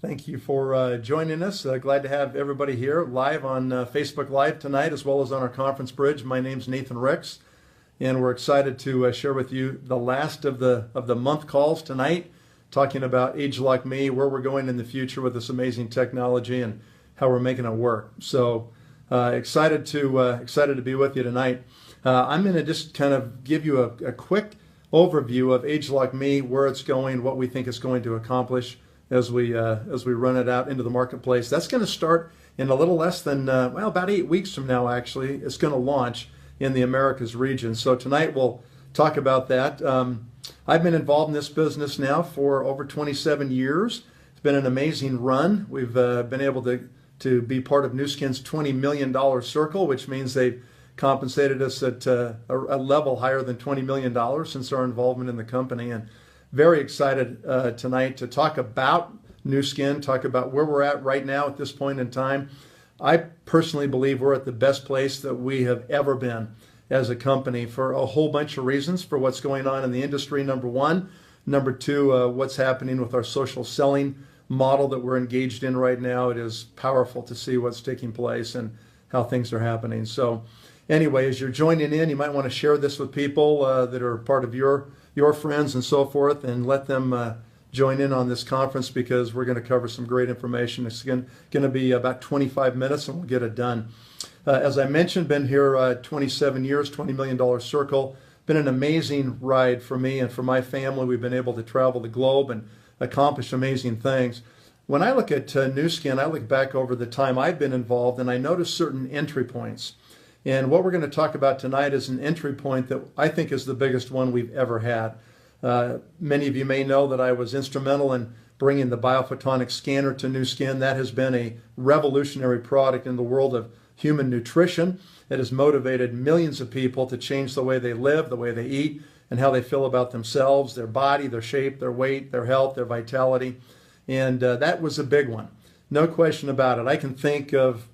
Thank you for joining us. Glad to have everybody here live on Facebook Live tonight, as well as on our conference bridge. My name's Nathan Ricks, and we're excited to share with you the last of the month calls tonight, talking about ageLOC Me, where we're going in the future with this amazing technology and how we're making it work. So excited to be with you tonight. I'm going to just kind of give you a quick overview of ageLOC Me, where it's going, what we think it's going to accomplish as we run it out into the marketplace. That's going to start in a little less than about 8 weeks from now. Actually, it's going to launch in the Americas region. So tonight we'll talk about that. I've been involved in this business now for over 27 years. It's been an amazing run. We've been able to be part of Nu Skin's $20 million circle, which means they've compensated us at a level higher than $20 million since our involvement in the company. And very excited tonight to talk about Nu Skin, talk about where we're at right now at this point in time. I personally believe we're at the best place that we have ever been as a company for a whole bunch of reasons, for what's going on in the industry, number one. Number two, what's happening with our social selling model that we're engaged in right now. It is powerful to see what's taking place and how things are happening. So anyway, as you're joining in, you might want to share this with people that are part of your friends and so forth, and let them join in on this conference, because we're going to cover some great information. It's going to be about 25 minutes and we'll get it done. As I mentioned, been here 27 years, $20 million circle. Been an amazing ride for me and for my family. We've been able to travel the globe and accomplish amazing things. When I look at Nu Skin, I look back over the time I've been involved, and I notice certain entry points. And what we're going to talk about tonight is an entry point that I think is the biggest one we've ever had. Many of you may know that I was instrumental in bringing the biophotonic scanner to Nu Skin. That has been a revolutionary product in the world of human nutrition. It has motivated millions of people to change the way they live, the way they eat, and how they feel about themselves, their body, their shape, their weight, their health, their vitality. And that was a big one. No question about it. I can think of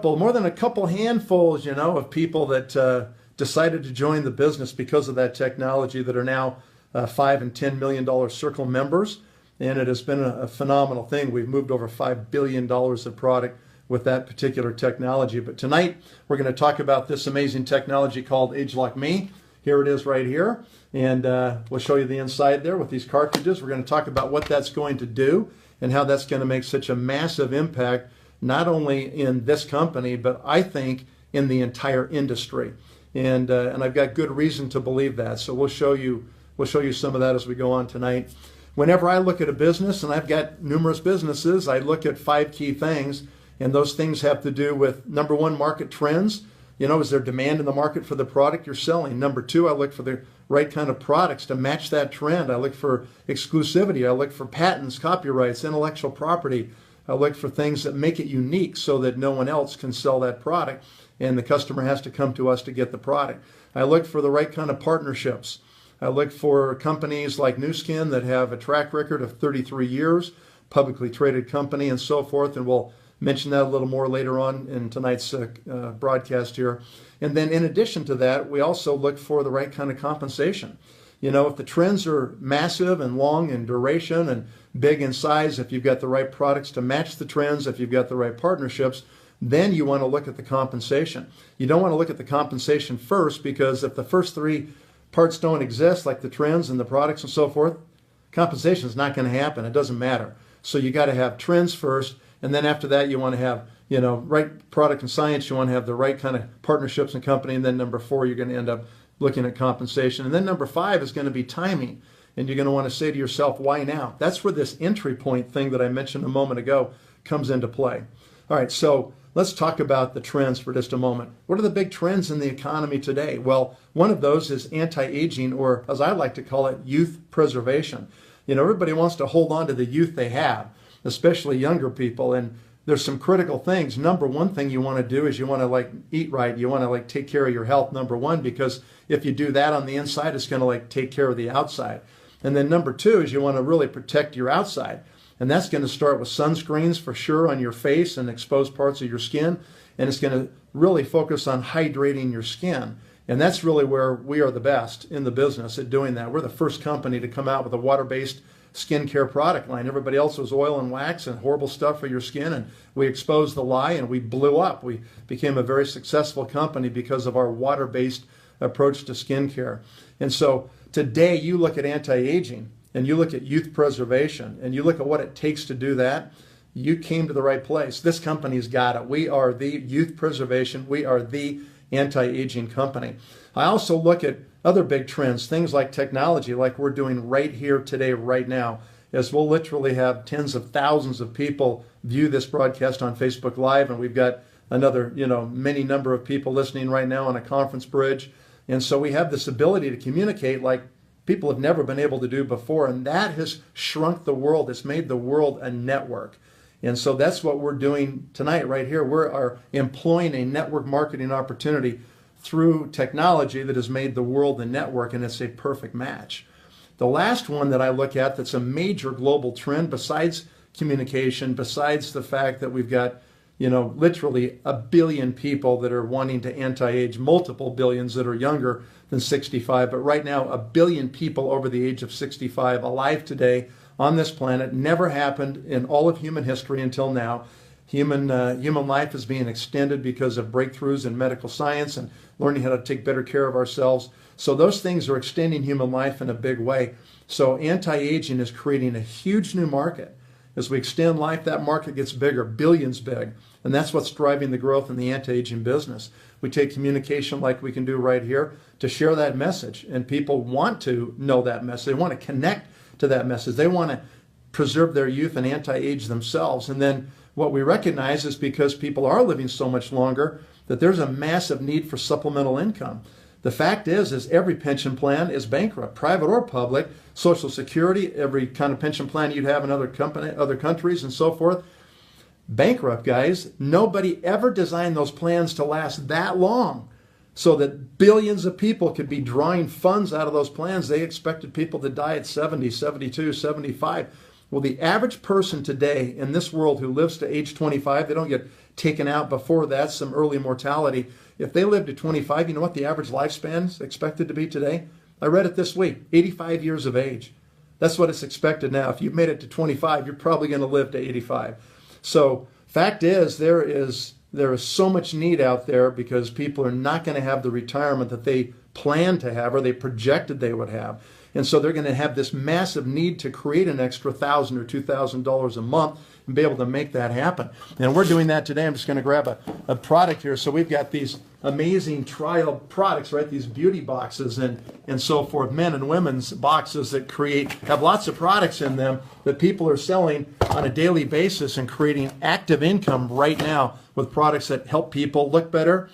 more than a couple handfuls, of people that decided to join the business because of that technology, that are now $5 and $10 million circle members. And it has been a phenomenal thing. We've moved over $5 billion of product with that particular technology. But tonight, we're going to talk about this amazing technology called ageLOC Me. Here it is right here. And we'll show you the inside there with these cartridges. We're going to talk about what that's going to do and how that's going to make such a massive impact, not only in this company, but I think in the entire industry. And I've got good reason to believe that. So we'll show you some of that as we go on tonight. Whenever I look at a business, and I've got numerous businesses, I look at 5 key things, and those things have to do with, number one, market trends. Is there demand in the market for the product you're selling? Number two, I look for the right kind of products to match that trend. I look for exclusivity. I look for patents, copyrights, intellectual property. I look for things that make it unique so that no one else can sell that product, and the customer has to come to us to get the product. I look for the right kind of partnerships. I look for companies like Nu Skin that have a track record of 33 years, publicly traded company, and so forth, and we'll mention that a little more later on in tonight's broadcast here. And then in addition to that, we also look for the right kind of compensation. If the trends are massive and long in duration and big in size, if you've got the right products to match the trends, if you've got the right partnerships, then you want to look at the compensation. You don't want to look at the compensation first, because if the first 3 parts don't exist, like the trends and the products and so forth, compensation is not going to happen. It doesn't matter. So you got to have trends first, and then after that you want to have right product and science. You want to have the right kind of partnerships and company, and then number 4, you're going to end up looking at compensation. And then number 5 is going to be timing. And you're going to want to say to yourself, why now? That's where this entry point thing that I mentioned a moment ago comes into play. All right, so let's talk about the trends for just a moment. What are the big trends in the economy today? Well, one of those is anti-aging, or as I like to call it, youth preservation. Everybody wants to hold on to the youth they have, especially younger people. And there's some critical things. Number one thing you want to do is you want to eat right. You want to take care of your health, number one, because if you do that on the inside, it's going to take care of the outside. And then number 2 is you want to really protect your outside. And that's going to start with sunscreens for sure on your face and exposed parts of your skin. And it's going to really focus on hydrating your skin. And that's really where we are the best in the business at doing that. We're the first company to come out with a water-based skincare product line. Everybody else was oil and wax and horrible stuff for your skin, and we exposed the lie and we blew up. We became a very successful company because of our water-based approach to skincare. And so today you look at anti-aging and you look at youth preservation and you look at what it takes to do that, you came to the right place. This company's got it. We are the youth preservation. We are the anti-aging company. I also look at other big trends, things like technology, like we're doing right here today, right now, as we'll literally have tens of thousands of people view this broadcast on Facebook Live, and we've got another, many number of people listening right now on a conference bridge. And so we have this ability to communicate like people have never been able to do before, and that has shrunk the world. It's made the world a network. And so that's what we're doing tonight right here. We are employing a network marketing opportunity through technology that has made the world a network, and it's a perfect match. The last one that I look at that's a major global trend besides communication, besides the fact that we've got, literally 1 billion people that are wanting to anti-age, multiple billions that are younger than 65, but right now 1 billion people over the age of 65 alive today on this planet. Never happened in all of human history until now. Human life is being extended because of breakthroughs in medical science and learning how to take better care of ourselves. So those things are extending human life in a big way. So anti-aging is creating a huge new market. As we extend life, that market gets bigger, billions big. And that's what's driving the growth in the anti-aging business. We take communication like we can do right here to share that message. And people want to know that message. They want to connect to that message. They want to preserve their youth and anti-age themselves. And then what we recognize is because people are living so much longer, that there's a massive need for supplemental income. The fact is every pension plan is bankrupt, private or public. Social Security, every kind of pension plan you'd have in other countries and so forth, bankrupt, guys. Nobody ever designed those plans to last that long so that billions of people could be drawing funds out of those plans. They expected people to die at 70, 72, 75. Well, the average person today in this world who lives to age 25, they don't get taken out before that, some early mortality. If they live to 25, you know what the average lifespan is expected to be today? I read it this week, 85 years of age. That's what it's expected now. If you've made it to 25, you're probably going to live to 85. So fact is, there is so much need out there because people are not going to have the retirement that they planned to have or they projected they would have. And so they're going to have this massive need to create an extra $1,000 or $2,000 a month and be able to make that happen. And we're doing that today. I'm just going to grab a product here. So we've got these amazing trial products, right? These beauty boxes and so forth, men and women's boxes that have lots of products in them that people are selling on a daily basis and creating active income right now with products that help people look better.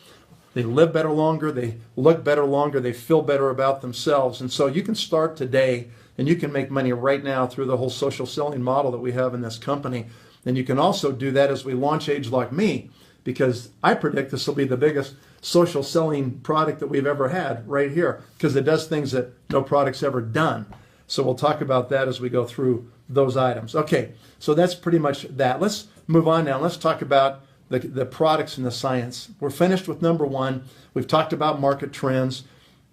They live better longer, they look better longer, they feel better about themselves. And so you can start today and you can make money right now through the whole social selling model that we have in this company. And you can also do that as we launch ageLOC Me, because I predict this will be the biggest social selling product that we've ever had right here, because it does things that no product's ever done. So we'll talk about that as we go through those items. Okay, so that's pretty much that. Let's move on now. Let's talk about the products and the science. We're finished with number one. We've talked about market trends.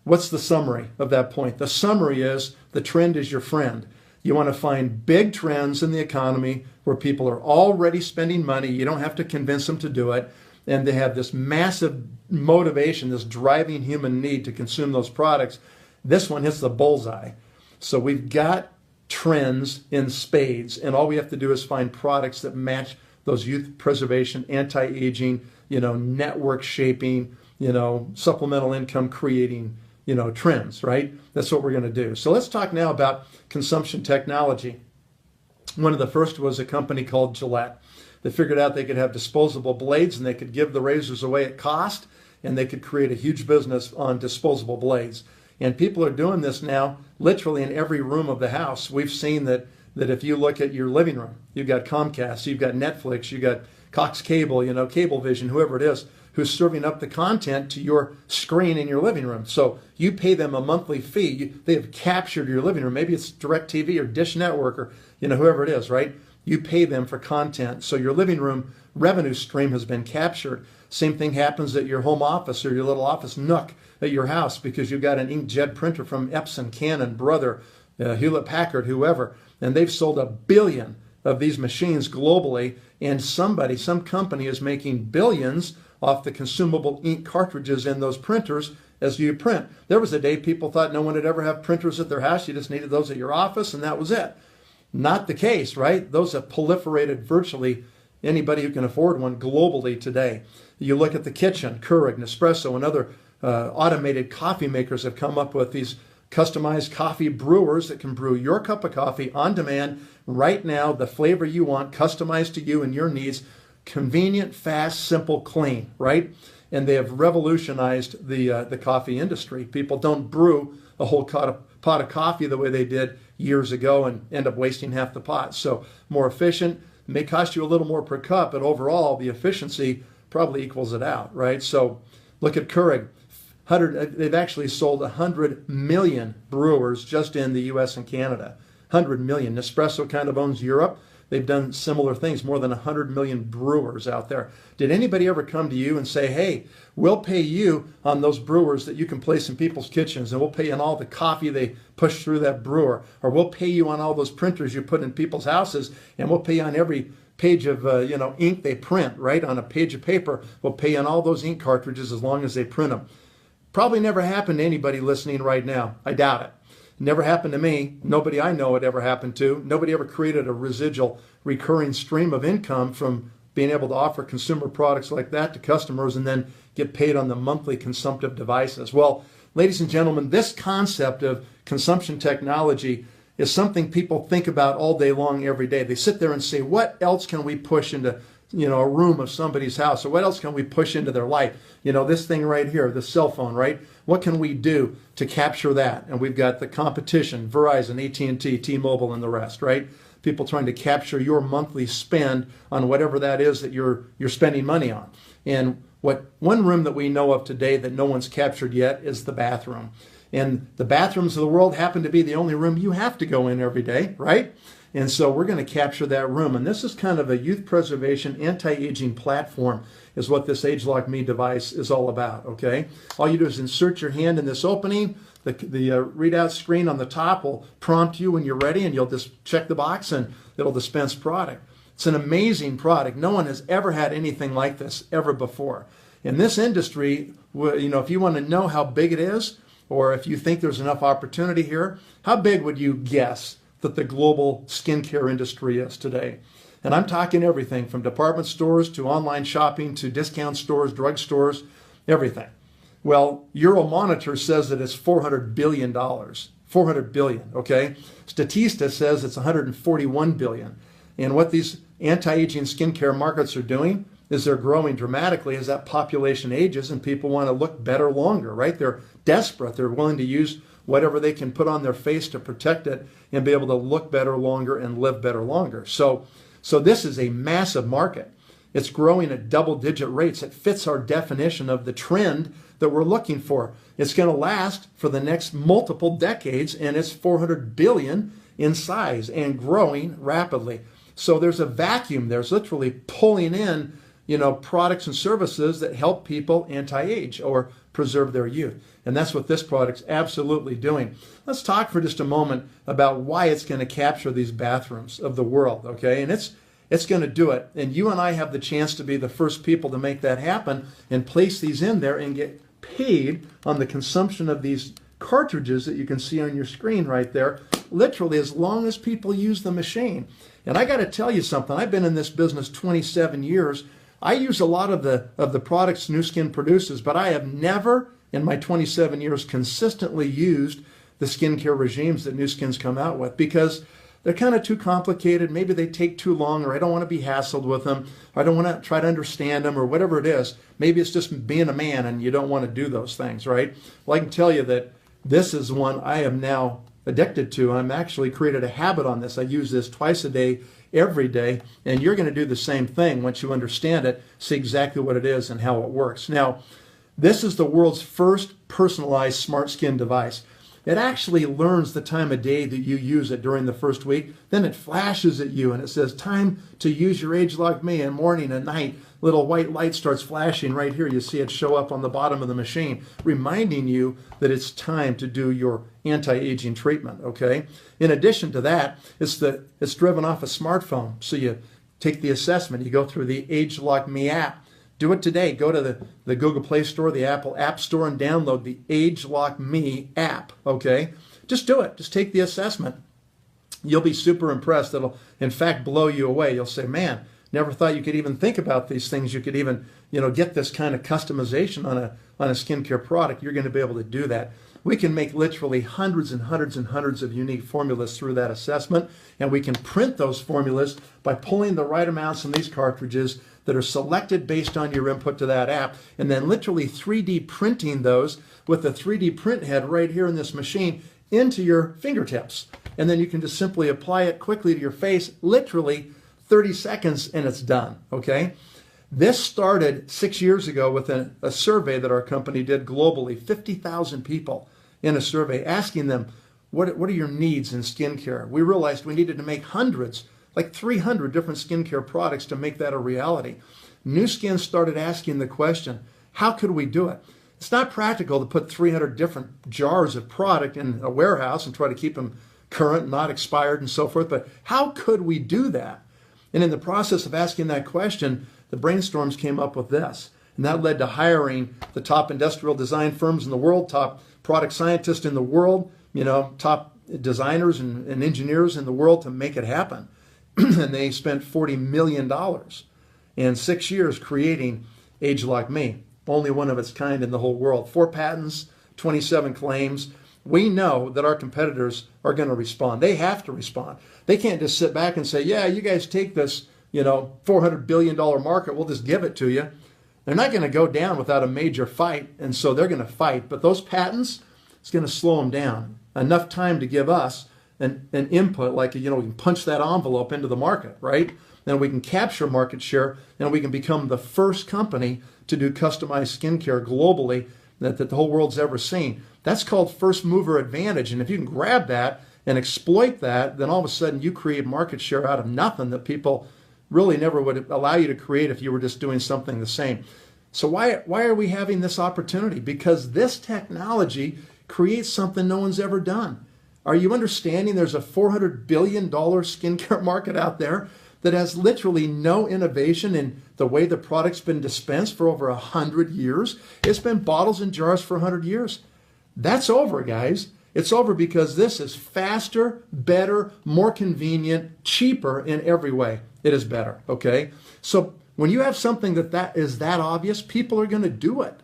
What's the summary of that point? The summary is the trend is your friend. You want to find big trends in the economy where people are already spending money. You don't have to convince them to do it. And they have this massive motivation, this driving human need to consume those products. This one hits the bullseye. So we've got trends in spades, and all we have to do is find products that match those youth preservation, anti-aging, network shaping, supplemental income creating, trends, right? That's what we're going to do. So let's talk now about consumption technology. One of the first was a company called Gillette. They figured out they could have disposable blades and they could give the razors away at cost, and they could create a huge business on disposable blades. And people are doing this now literally in every room of the house. We've seen that if you look at your living room, you've got Comcast, you've got Netflix, you've got Cox Cable, Cablevision, whoever it is, who's serving up the content to your screen in your living room. So you pay them a monthly fee. They have captured your living room. Maybe it's DirecTV or Dish Network or whoever it is, right? You pay them for content. So your living room revenue stream has been captured. Same thing happens at your home office or your little office nook at your house because you've got an inkjet printer from Epson, Canon, Brother, Hewlett Packard, whoever. and they've sold 1 billion of these machines globally, and some company is making billions off the consumable ink cartridges in those printers as you print. There was a day people thought no one would ever have printers at their house. You just needed those at your office, and that was it. Not the case, right? Those have proliferated virtually anybody who can afford one globally today. You look at the kitchen, Keurig, Nespresso, and other automated coffee makers have come up with these customized coffee brewers that can brew your cup of coffee on demand right now, the flavor you want, customized to you and your needs, convenient, fast, simple, clean, right? And they have revolutionized the coffee industry. People don't brew a whole pot of coffee the way they did years ago and end up wasting half the pot. So more efficient, may cost you a little more per cup, but overall the efficiency probably equals it out, right? So look at Keurig. They've actually sold 100 million brewers just in the US and Canada. 100 million. Nespresso kind of owns Europe. They've done similar things, more than 100 million brewers out there. Did anybody ever come to you and say, hey, we'll pay you on those brewers that you can place in people's kitchens, and we'll pay you on all the coffee they push through that brewer, or we'll pay you on all those printers you put in people's houses, and we'll pay you on every page of ink they print, right? On a page of paper, we'll pay you on all those ink cartridges as long as they print them. Probably never happened to anybody listening right now. I doubt it. Never happened to me. Nobody I know it ever happened to. Nobody ever created a residual recurring stream of income from being able to offer consumer products like that to customers and then get paid on the monthly consumptive devices. Well, ladies and gentlemen, this concept of consumption technology is something people think about all day long, every day. They sit there and say, what else can we push into a room of somebody's house, or what else can we push into their life? This thing right here, the cell phone, right? What can we do to capture that? And we've got the competition, Verizon, AT&T, T-Mobile, and the rest, right? People trying to capture your monthly spend on whatever that is that you're spending money on. And one room that we know of today that no one's captured yet is the bathroom. And the bathrooms of the world happen to be the only room you have to go in every day, right? And so we're going to capture that room. And this is kind of a youth preservation, anti-aging platform is what this ageLOC Me device is all about, okay? All you do is insert your hand in this opening. The readout screen on the top will prompt you when you're ready, and you'll just check the box and it'll dispense product. It's an amazing product. No one has ever had anything like this ever before. In this industry, if you want to know how big it is, or if you think there's enough opportunity here, how big would you guess that the global skincare industry is today? And I'm talking everything from department stores to online shopping to discount stores, drug stores, everything. Well, Euromonitor says that it's $400 billion. 400 billion, okay? Statista says it's 141 billion. And what these anti-aging skincare markets are doing is they're growing dramatically as that population ages and people want to look better longer, right? They're desperate. They're willing to use whatever they can put on their face to protect it and be able to look better longer and live better longer. So this is a massive market. It's growing at double-digit rates. It fits our definition of the trend that we're looking for. It's going to last for the next multiple decades, and it's 400 billion in size and growing rapidly. So there's a vacuum. There's literally pulling in, products and services that help people anti-age or preserve their youth. And that's what this product's absolutely doing. Let's talk for just a moment about why it's going to capture these bathrooms of the world, okay? And it's going to do it. And you and I have the chance to be the first people to make that happen and place these in there and get paid on the consumption of these cartridges that you can see on your screen right there, literally as long as people use the machine. And I got to tell you something. I've been in this business 27 years. I use a lot of the products Nu Skin produces, but I have never in my 27 years consistently used the skincare regimes that Nu Skin's come out with because they're kind of too complicated. Maybe they take too long, or I don't want to be hassled with them, or I don't want to try to understand them, or whatever it is. Maybe it's just being a man and you don't want to do those things, right? Well, I can tell you that this is one I am now addicted to. I'm actually created a habit on this. I use this twice a day, every day, and you're going to do the same thing once you understand it, see exactly what it is and how it works. Now, this is the world's first personalized smart skin device. It actually learns the time of day that you use it during the first week. Then it flashes at you and it says, time to use your ageLOC Me in morning and night, little white light starts flashing right here. You see it show up on the bottom of the machine, reminding you that it's time to do your anti-aging treatment, okay? In addition to that, it's driven off a smartphone. So you take the assessment, you go through the ageLOC Me app. Do it today. Go to the Google Play Store, the Apple App Store, and download the ageLOC Me app, okay? Just do it. Just take the assessment. You'll be super impressed. It'll, in fact, blow you away. You'll say, man, never thought you could even think about these things. You could even, get this kind of customization on a skincare product. You're going to be able to do that. We can make literally hundreds and hundreds and hundreds of unique formulas through that assessment, and we can print those formulas by pulling the right amounts in these cartridges that are selected based on your input to that app, and then literally 3D printing those with the 3D print head right here in this machine into your fingertips. And then you can just simply apply it quickly to your face, literally 30 seconds, and it's done, okay? This started 6 years ago with a survey that our company did globally, 50,000 people in a survey, asking them, what are your needs in skincare? We realized we needed to make hundreds, like 300 different skincare products to make that a reality. New Skin started asking the question, how could we do it? It's not practical to put 300 different jars of product in a warehouse and try to keep them current, not expired, and so forth, but how could we do that? And in the process of asking that question, the brainstorms came up with this. And that led to hiring the top industrial design firms in the world, top product scientists in the world, top designers and engineers in the world to make it happen. And they spent $40 million in 6 years creating ageLOC Me, only one of its kind in the whole world. 4 patents, 27 claims. We know that our competitors are going to respond. They have to respond. They can't just sit back and say, yeah, you guys take this, $400 billion market, we'll just give it to you. They're not going to go down without a major fight, and so they're going to fight. But those patents, it's going to slow them down. Enough time to give us an input, like, we can punch that envelope into the market, right? Then we can capture market share, and we can become the first company to do customized skincare globally that the whole world's ever seen. That's called first mover advantage. And if you can grab that and exploit that, then all of a sudden you create market share out of nothing that people really never would allow you to create if you were just doing something the same. So why are we having this opportunity? Because this technology creates something no one's ever done. Are you understanding there's a $400 billion skincare market out there that has literally no innovation in the way the product's been dispensed for over 100 years? It's been bottles and jars for 100 years. That's over, guys. It's over because this is faster, better, more convenient, cheaper in every way. It is better, okay? So when you have something that is that obvious, people are going to do it.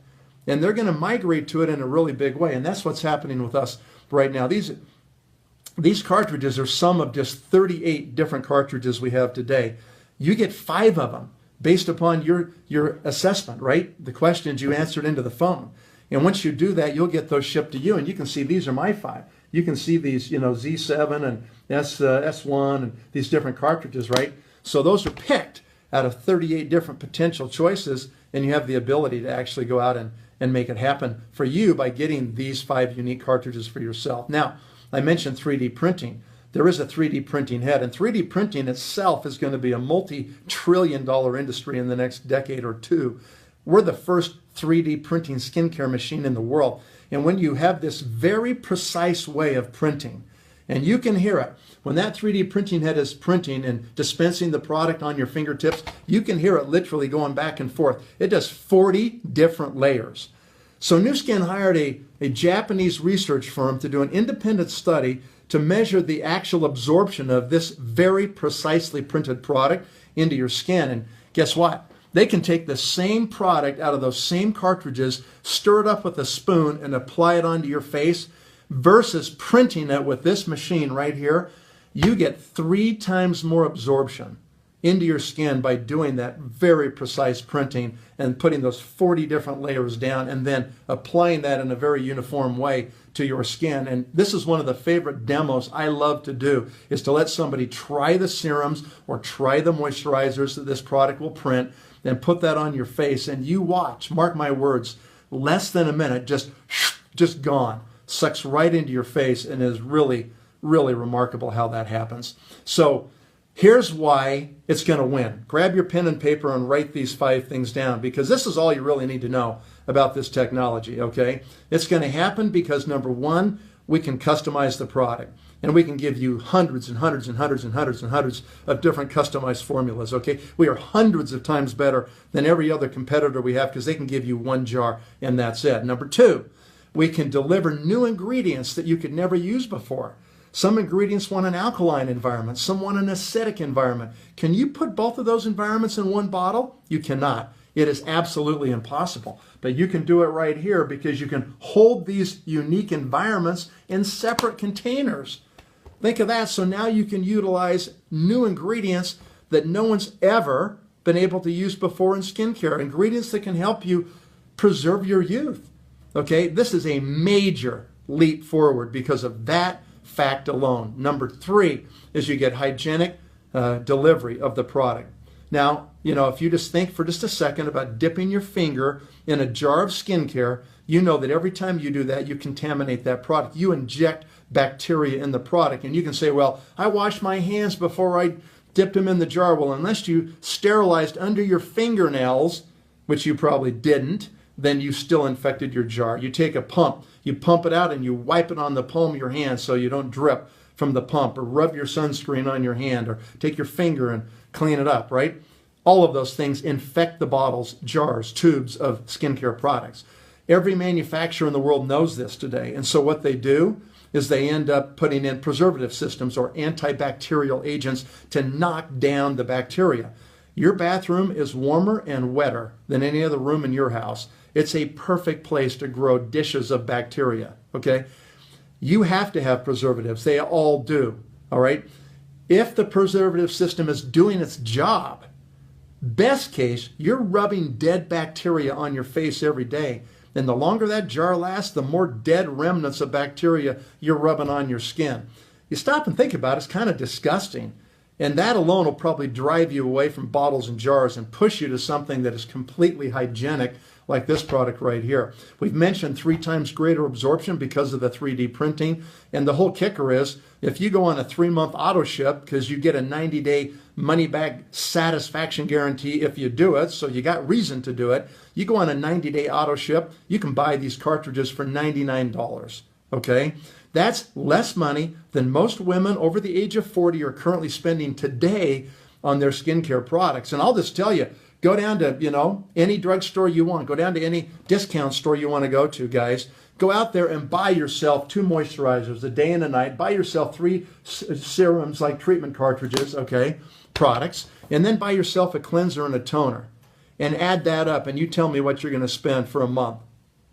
And they're going to migrate to it in a really big way. And that's what's happening with us right now. These cartridges are some of just 38 different cartridges we have today. You get 5 of them based upon your assessment, right? The questions you answered into the phone. And once you do that, you'll get those shipped to you. And you can see these are my 5. You can see these, Z7 and S1 and these different cartridges, right? So those are picked out of 38 different potential choices, and you have the ability to actually go out and make it happen for you by getting these 5 unique cartridges for yourself. Now, I mentioned 3D printing. There is a 3D printing head, and 3D printing itself is going to be a multi-trillion-dollar industry in the next decade or 2. We're the first 3D printing skincare machine in the world. And when you have this very precise way of printing, and you can hear it, when that 3D printing head is printing and dispensing the product on your fingertips, you can hear it literally going back and forth. It does 40 different layers. So Nu Skin hired a Japanese research firm to do an independent study to measure the actual absorption of this very precisely printed product into your skin. And guess what? They can take the same product out of those same cartridges, stir it up with a spoon, and apply it onto your face, versus printing it with this machine right here. You get 3 times more absorption into your skin by doing that very precise printing and putting those 40 different layers down and then applying that in a very uniform way to your skin. And this is one of the favorite demos I love to do, is to let somebody try the serums or try the moisturizers that this product will print, then put that on your face, and you watch, mark my words, less than a minute, just gone. Sucks right into your face, and is really, really remarkable how that happens. So Here's why it's going to win. Grab your pen and paper and write these 5 things down, because this is all you really need to know about this technology, okay? It's going to happen because, number one, we can customize the product. And we can give you hundreds and hundreds and hundreds and hundreds and hundreds of different customized formulas, okay? We are hundreds of times better than every other competitor we have because they can give you 1 jar and that's it. Number 2, we can deliver new ingredients that you could never use before. Some ingredients want an alkaline environment, some want an acidic environment. Can you put both of those environments in one bottle? You cannot. It is absolutely impossible. But you can do it right here because you can hold these unique environments in separate containers. Think of that. So now you can utilize new ingredients that no one's ever been able to use before in skincare. Ingredients that can help you preserve your youth. Okay, this is a major leap forward because of that fact alone. Number 3 is you get hygienic delivery of the product. Now, if you just think for just a second about dipping your finger in a jar of skincare, you know that every time you do that, you contaminate that product. You inject bacteria in the product. And you can say, well, I washed my hands before I dipped them in the jar. Well, unless you sterilized under your fingernails, which you probably didn't, then you still infected your jar. You take a pump, you pump it out and you wipe it on the palm of your hand so you don't drip from the pump, or rub your sunscreen on your hand, or take your finger and clean it up, right? All of those things infect the bottles, jars, tubes of skincare products. Every manufacturer in the world knows this today. And so what they do is they end up putting in preservative systems or antibacterial agents to knock down the bacteria. Your bathroom is warmer and wetter than any other room in your house. It's a perfect place to grow dishes of bacteria, okay? You have to have preservatives. They all do, all right? If the preservative system is doing its job, best case, you're rubbing dead bacteria on your face every day. And the longer that jar lasts, the more dead remnants of bacteria you're rubbing on your skin. You stop and think about it, it's kind of disgusting. And that alone will probably drive you away from bottles and jars and push you to something that is completely hygienic, like this product right here. We've mentioned 3 times greater absorption because of the 3D printing. And the whole kicker is, if you go on a 3-month auto ship, because you get a 90-day money-back satisfaction guarantee if you do it, so you got reason to do it, you go on a 90-day auto ship, you can buy these cartridges for $99, okay? That's less money than most women over the age of 40 are currently spending today on their skincare products. And I'll just tell you, go down to, any drugstore you want. Go down to any discount store you want to go to, guys. Go out there and buy yourself 2 moisturizers a day and a night. Buy yourself 3 serums like treatment cartridges, okay, products. And then buy yourself a cleanser and a toner. And add that up and you tell me what you're going to spend for a month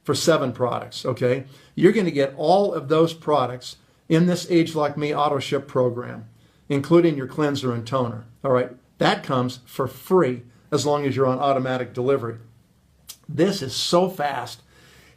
for 7 products, okay? You're going to get all of those products in this ageLOC Me auto ship program, including your cleanser and toner, all right? That comes for free as long as you're on automatic delivery. This is so fast,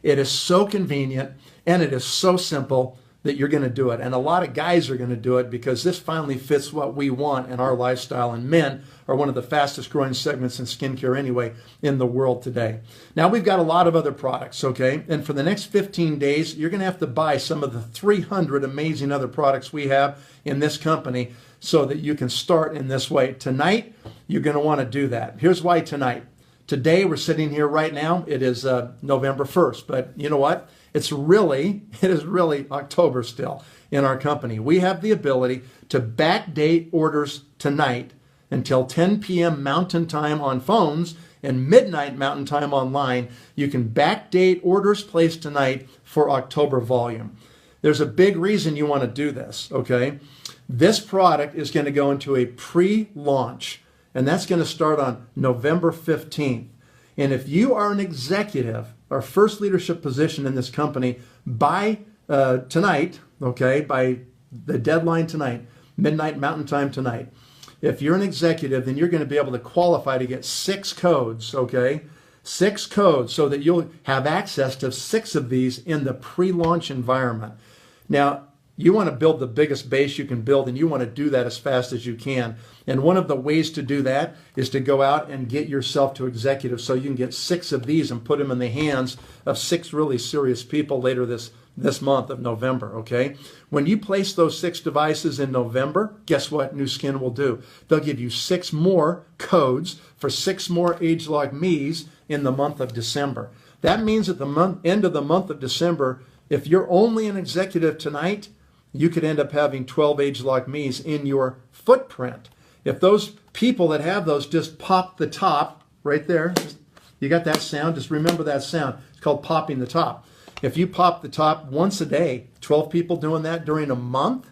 it is so convenient, and it is so simple that you're going to do it. And a lot of guys are going to do it because this finally fits what we want in our lifestyle. And men are one of the fastest growing segments in skincare anyway in the world today. Now we've got a lot of other products, okay? And for the next 15 days, you're going to have to buy some of the 300 amazing other products we have in this company so that you can start in this way. Tonight, you're going to want to do that. Here's why tonight. Today, we're sitting here right now. It is November 1st, but you know what? It is really October still in our company. We have the ability to backdate orders tonight until 10 p.m. Mountain Time on phones and midnight Mountain Time online. You can backdate orders placed tonight for October volume. There's a big reason you want to do this, okay? This product is going to go into a pre-launch, and that's going to start on November 15th. And if you are an executive, our first leadership position in this company, by tonight, okay, by the deadline tonight, midnight Mountain Time tonight, if you're an executive, then you're going to be able to qualify to get 6 codes, okay? 6 codes so that you'll have access to 6 of these in the pre-launch environment. Now, you want to build the biggest base you can build, and you want to do that as fast as you can. And one of the ways to do that is to go out and get yourself to executive so you can get 6 of these and put them in the hands of 6 really serious people later this this month of November, okay? When you place those 6 devices in November, guess what Nu Skin will do? They'll give you 6 more codes for 6 more ageLOC Me's in the month of December. That means at the end of the month of December, if you're only an executive tonight, you could end up having 12 ageLOC Me's in your footprint. If those people that have those just pop the top right there, you got that sound? Just remember that sound. It's called popping the top. If you pop the top once a day, 12 people doing that during a month,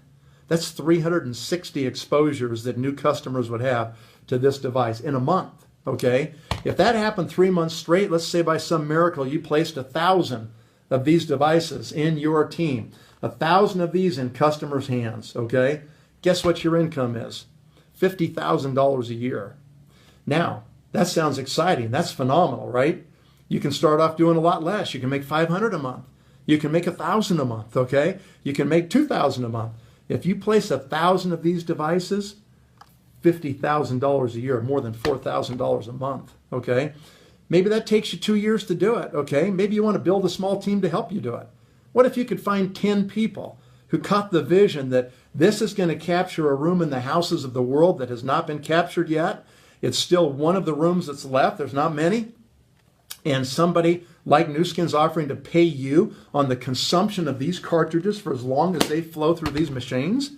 that's 360 exposures that new customers would have to this device in a month, okay? If that happened 3 months straight, let's say by some miracle you placed 1,000 of these devices in your team, 1,000 of these in customers' hands, okay? Guess what your income is? $50,000 a year. Now, that sounds exciting. That's phenomenal, right? You can start off doing a lot less. You can make $500 a month. You can make $1,000 a month, okay? You can make $2,000 a month. If you place 1,000 of these devices, $50,000 a year, more than $4,000 a month, okay? Maybe that takes you 2 years to do it, okay? Maybe you want to build a small team to help you do it. What if you could find 10 people who caught the vision that this is going to capture a room in the houses of the world that has not been captured yet? It's still one of the rooms that's left. There's not many. And somebody like Nu Skin's offering to pay you on the consumption of these cartridges for as long as they flow through these machines.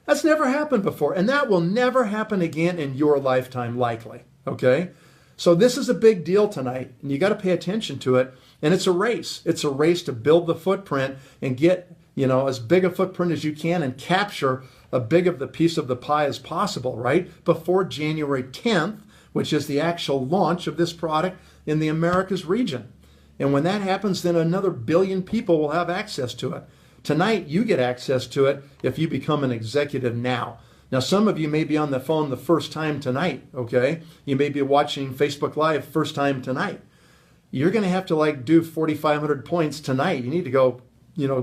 That's never happened before, and that will never happen again in your lifetime, likely, okay? So this is a big deal tonight, and you got to pay attention to it, and it's a race. It's a race to build the footprint and get, as big a footprint as you can and capture a big of the piece of the pie as possible, right? Before January 10th, which is the actual launch of this product in the Americas region. And when that happens, then another 1 billion people will have access to it. Tonight, you get access to it if you become an executive now. Now, some of you may be on the phone the first time tonight, okay? You may be watching Facebook Live first time tonight. You're going to have to do 4,500 points tonight. You need to go,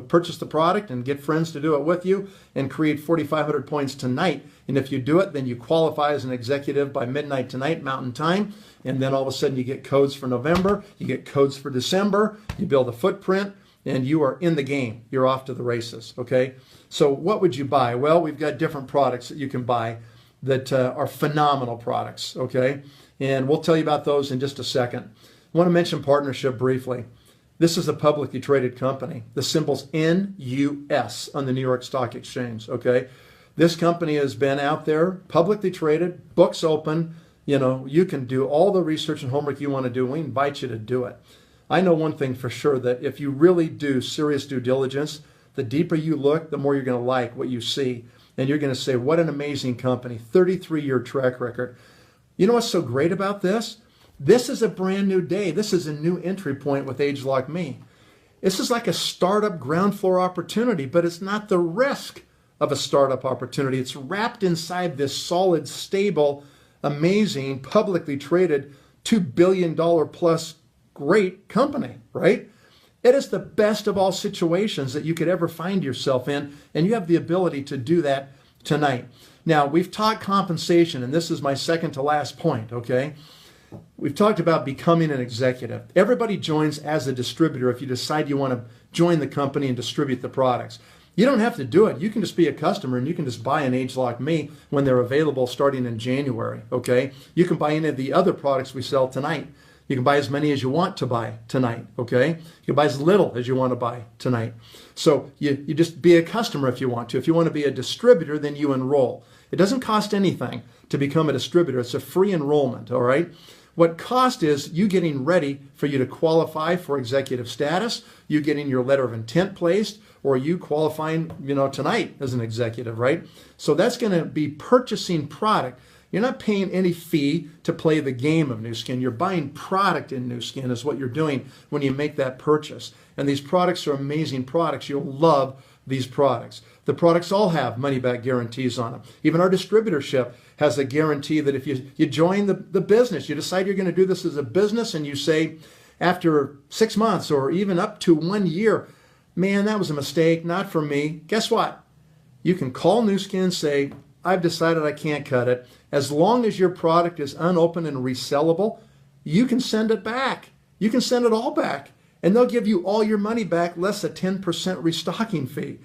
purchase the product and get friends to do it with you and create 4,500 points tonight. And if you do it, then you qualify as an executive by midnight tonight, Mountain Time. And then all of a sudden you get codes for November, you get codes for December, you build a footprint, and you are in the game. You're off to the races, okay? So what would you buy? Well, we've got different products that you can buy that are phenomenal products, okay? And we'll tell you about those in just a second. I want to mention partnership briefly. This is a publicly traded company. The symbol's NUS on the New York Stock Exchange, okay? This company has been out there, publicly traded, books open. You can do all the research and homework you want to do. We invite you to do it. I know one thing for sure, that if you really do serious due diligence, the deeper you look, the more you're going to like what you see. And you're going to say, what an amazing company, 33-year track record. You know what's so great about this? This is a brand new day. This is a new entry point with ageLOC Me. This is like a startup ground floor opportunity, but it's not the risk of a startup opportunity. It's wrapped inside this solid, stable, amazing, publicly traded, $2 billion plus great company, right? It is the best of all situations that you could ever find yourself in, and you have the ability to do that tonight. Now, we've talked compensation, and this is my second to last point, okay? We've talked about becoming an executive. Everybody joins as a distributor if you decide you want to join the company and distribute the products. You don't have to do it. You can just be a customer and you can just buy an ageLOC Me when they're available starting in January, okay? You can buy any of the other products we sell tonight. You can buy as many as you want to buy tonight, okay? You can buy as little as you want to buy tonight. So you just be a customer if you want to. If you want to be a distributor, then you enroll. It doesn't cost anything to become a distributor. It's a free enrollment, all right? What cost is you getting ready for you to qualify for executive status, you getting your letter of intent placed, or you qualifying, tonight as an executive, right? So that's going to be purchasing product. You're not paying any fee to play the game of Nu Skin. You're buying product in Nu Skin is what you're doing when you make that purchase. And these products are amazing products. You'll love these products. The products all have money-back guarantees on them. Even our distributorship has a guarantee that if you join the business, you decide you're going to do this as a business, and you say after 6 months or even up to 1 year, man, that was a mistake, not for me. Guess what? You can call Nu Skin and say, I've decided I can't cut it. As long as your product is unopened and resellable, you can send it back. You can send it all back. and they'll give you all your money back less a 10% restocking fee.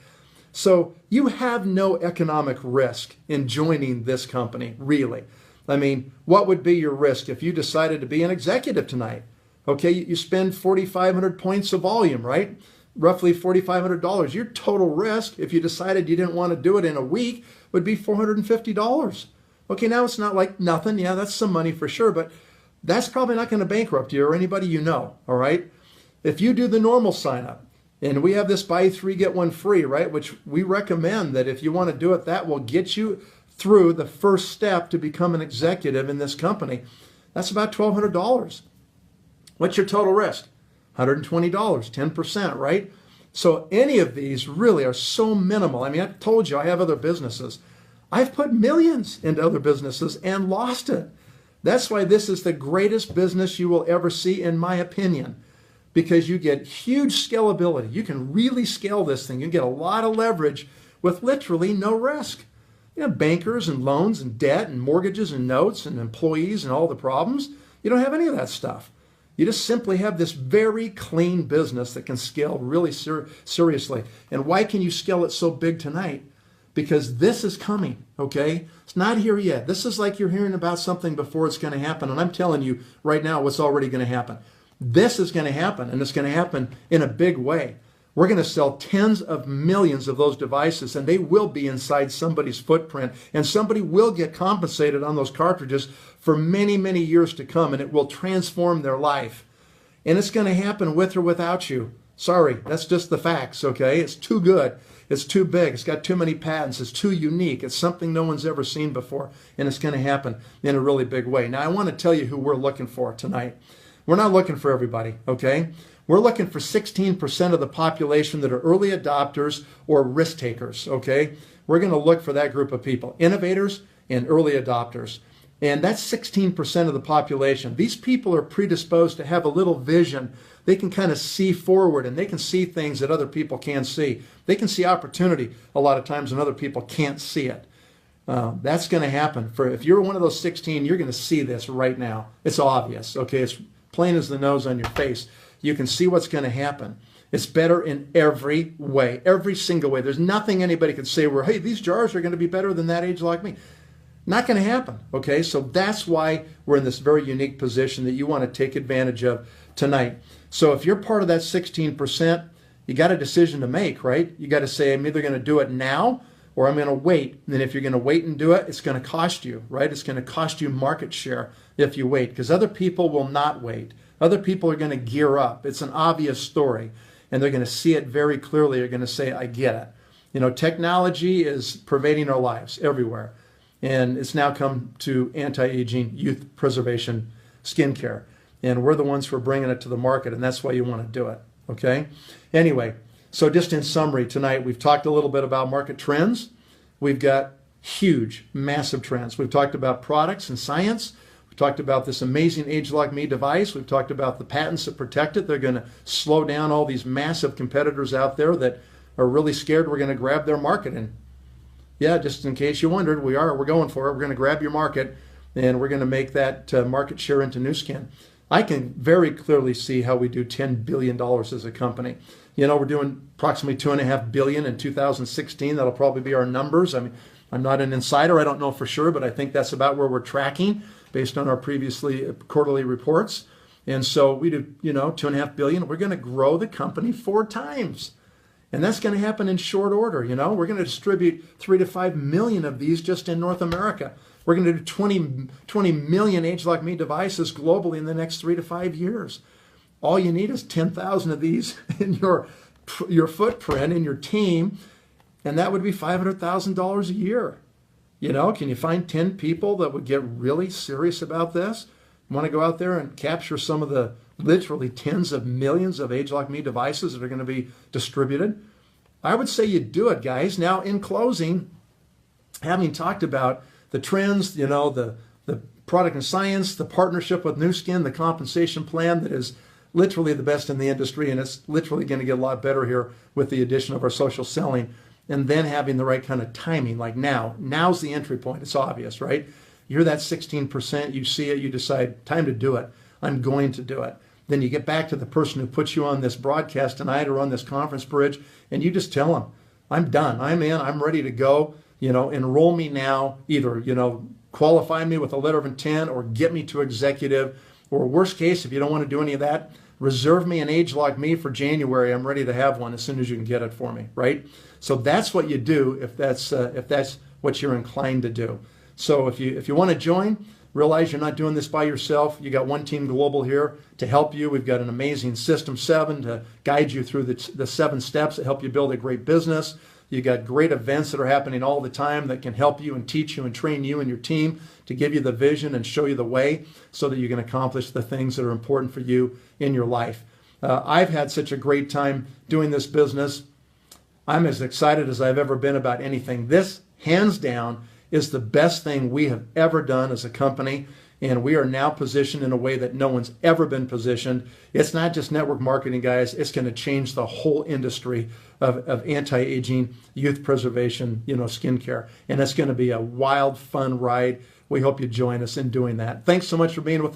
So you have no economic risk in joining this company, really. I mean, what would be your risk if you decided to be an executive tonight? Okay, you spend 4,500 points of volume, right? Roughly $4,500. Your total risk, if you decided you didn't want to do it in a week, would be $450. Okay, now it's not like nothing. Yeah, that's some money for sure, but that's probably not going to bankrupt you or anybody you know, all right? If you do the normal sign up, and we have this buy 3, get 1 free, right? Which we recommend that if you want to do it, that will get you through the first step to become an executive in this company. That's about $1,200. What's your total risk? $120, 10%, right? So any of these really are so minimal. I mean, I told you I have other businesses. I've put millions into other businesses and lost it. That's why this is the greatest business you will ever see, in my opinion, because you get huge scalability. You can really scale this thing. You get a lot of leverage with literally no risk. You know, bankers and loans and debt and mortgages and notes and employees and all the problems. You don't have any of that stuff. You just simply have this very clean business that can scale really seriously. And why can you scale it so big tonight? Because this is coming, okay? It's not here yet. This is like you're hearing about something before it's going to happen. And I'm telling you right now what's already going to happen. This is going to happen, and it's going to happen in a big way. We're going to sell tens of millions of those devices, and they will be inside somebody's footprint, and somebody will get compensated on those cartridges for many, many years to come, and it will transform their life. And it's going to happen with or without you. Sorry, that's just the facts, okay? It's too good. It's too big. It's got too many patents. It's too unique. It's something no one's ever seen before, and it's going to happen in a really big way. Now, I want to tell you who we're looking for tonight. We're not looking for everybody, okay? We're looking for 16% of the population that are early adopters or risk takers, okay? We're going to look for that group of people, innovators and early adopters. And that's 16% of the population. These people are predisposed to have a little vision. They can kind of see forward, and they can see things that other people can't see. They can see opportunity a lot of times when other people can't see it. That's going to happen. If you're one of those 16, you're going to see this right now. It's obvious, okay? It's plain as the nose on your face. You can see what's going to happen. It's better in every way, every single way. There's nothing anybody could say where, hey, these jars are going to be better than that ageLOC me. Not going to happen, okay? So that's why we're in this very unique position that you want to take advantage of tonight. So if you're part of that 16%, you got a decision to make, right? You got to say, I'm either going to do it now or I'm going to wait. And if you're going to wait and do it, it's going to cost you, right? It's going to cost you market share if you wait, because other people will not wait. Other people are going to gear up. It's an obvious story, and they're going to see it very clearly. They're going to say, I get it. You know, technology is pervading our lives everywhere, and it's now come to anti-aging, youth preservation, skincare, and we're the ones who are bringing it to the market, and that's why you want to do it, okay? Anyway, so just in summary, tonight we've talked a little bit about market trends. We've got huge, massive trends. We've talked about products and science. We've talked about this amazing ageLOC me device. We've talked about the patents that protect it. They're going to slow down all these massive competitors out there that are really scared we're going to grab their market. And yeah, just in case you wondered, we're going for it. We're going to grab your market, and we're going to make that market share into Nu Skin. I can very clearly see how we do $10 billion as a company. You know, we're doing approximately $2.5 billion in 2016. That'll probably be our numbers. I mean, I'm not an insider. I don't know for sure, but I think that's about where we're tracking based on our previously quarterly reports. And so we do, you know, $2.5 billion. We're going to grow the company 4 times. And that's going to happen in short order. You know, we're going to distribute 3 to 5 million of these just in North America. We're going to do 20 million ageLOC me devices globally in the next 3 to 5 years. All you need is 10,000 of these in your footprint, in your team, and that would be $500,000 a year. You know, can you find 10 people that would get really serious about this? Want to go out there and capture some of the literally tens of millions of ageLOC me devices that are going to be distributed? I would say you do it, guys. Now, in closing, having talked about the trends, you know, the product and science, the partnership with Nu Skin, the compensation plan that is literally the best in the industry, and it's literally going to get a lot better here with the addition of our social selling, and then having the right kind of timing, like now's the entry point. It's obvious, right? You're that 16%, you see it, you decide, time to do it. I'm going to do it. then you get back to the person who put you on this broadcast tonight or on this conference bridge, and you just tell them, I'm done. I'm in. I'm ready to go. Enroll me now. Either, qualify me with a letter of intent or get me to executive. Or worst case, if you don't want to do any of that, reserve me an ageLOC me for January. I'm ready to have one as soon as you can get it for me, right? So that's what you do if that's what you're inclined to do. So if you want to join, realize you're not doing this by yourself. You got One Team Global here to help you. We've got an amazing System 7 to guide you through the 7 steps that help you build a great business. You got great events that are happening all the time that can help you and teach you and train you and your team to give you the vision and show you the way so that you can accomplish the things that are important for you in your life. I've had such a great time doing this business. I'm as excited as I've ever been about anything. This, hands down, is the best thing we have ever done as a company, and we are now positioned in a way that no one's ever been positioned. It's not just network marketing, guys. It's going to change the whole industry of anti-aging, youth preservation, skincare. And it's going to be a wild, fun ride. We hope you join us in doing that. Thanks so much for being with us.